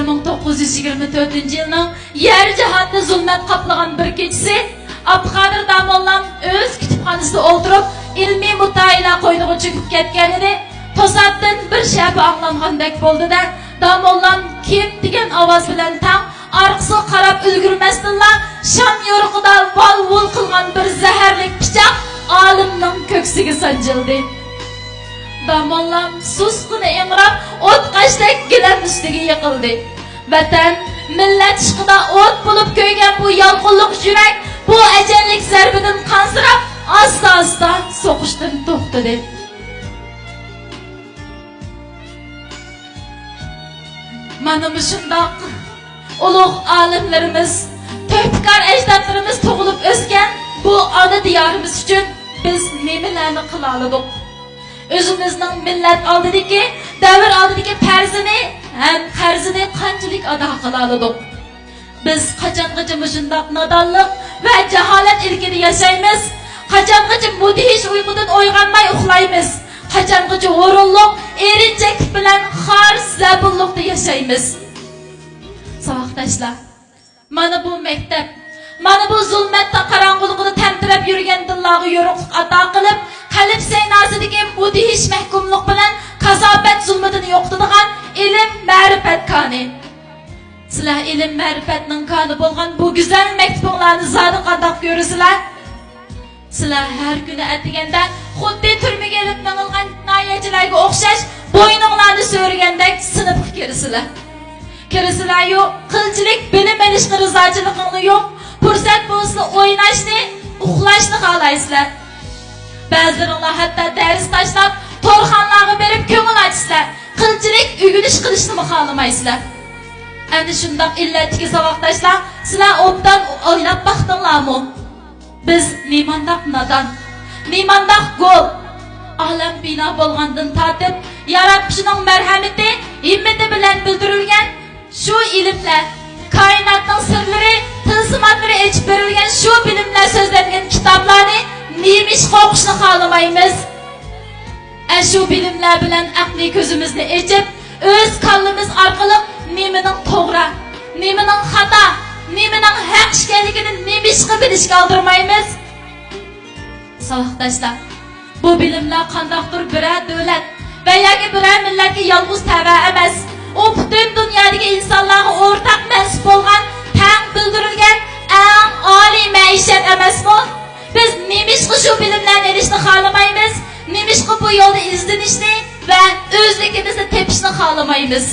1924 yılının yer cihatını zulmet kaplagan bir keçisi Abdülkadir Damollam öz kütüphanasida o'tirib ilmiy mutayila qo'yniga cho'kib ketganida to'satdan bir shabi anglangandek bo'ldi-da, Damollam kim degan ovoz bilan tang orqasiga qarab ulgurmasdinla sham yo'riqida val-vul qilgan bir zaharlik pichoq olimning ko'ksiga sanjildi. Damollam susqina ingrab o't qashdek gilam ustiga yiqildi. Vatan, millat ishqida o't bo'lib ko'ygan bu yolg'onlik yurak bu ajallik zarbidan qansirab asta-asta so'qishdan to'xtadi. Mana shundoq ulug' olimlarimiz, tövbekor ajdodlarimiz tug'ilib o'sgan bu ona diyorimiz uchun biz nimalarni qila oldik? O'zimizning millat oldidagi, davr oldidagi farzini ham qarzini qanchalik ado qila oldik? Biz qachongacha shundoq nodonlik va jaholat ilkida yashaymiz? Qachongacha mudhish uyqudan uyg'onmay uxlaymiz? Qachongacha o'rinliq, erinchaklik bilan xor zabunlikda yashaymiz? Savoqdoshlar, mana bu maktab, mana bu zulmatda qorong'uligida tamtirab yurgan dillarga yo'riqlik ato qilib, qalb saynosidagi mudhish mahkumlik bilan kazobat zulmini yo'qotadigan ilm ma'rifat koni. Sizlar ilm ma'rifatning koni bo'lgan bu go'zal maktublarni zodi qandoq ko'rasizlar? Sizlar har kuni atiganda xuddi turmaga ilib ningilgan noyachilarga o'xshash bo'yninglarni so'rgandek sinfga kirsizlar. Kirsizlar yo'q, qilchilik bilim olishni rizochiligingni yo'q, fursat bo'lsa o'ynashni, uxlashni xohlaysizlar. Ba'zilaringlar hatto dars tashlab, to'rxonlarga berib ko'ngil ochsizlar. Qilchilik o'g'ilish qilishni xohlamaysizlar. Endi shundoq illatga savoqdoshlar, sizlar obdan o'ylab baxtinglarmi? Biz nemandoq nodon, nemandoq go'l, olam bino bo'lgandan tortib, yaratuvchining marhamati, himmati bilan bildirilgan shu ilmlar, koinotning sirlari, tilsimatlari ochib berilgan shu bilimlar so'zlangan kitoblarni nemish qo'qishni xohlamaymiz. Shu bilimlar bilan aqliy ko'zimizni ochib, o'z kallamiz orqali nemining to'g'ri, nemining xato, nemining haq ekanligini nemishga bilishga oldirmaymiz. Savoqdoshlar, bu bilimlar qandoqdir biror davlat va yoki biror millatga yolg'iz tava emas. U butun dunyodagi insonlarga o'rtaq mansub bo'lgan, tang bildirilgan eng oliy maishat emasmi? Biz nemishga shu bilimlarni olishni xohlamaymiz? Nemishga bu yo'lda izlanishni va o'zligimizni tepishni xohlamaymiz?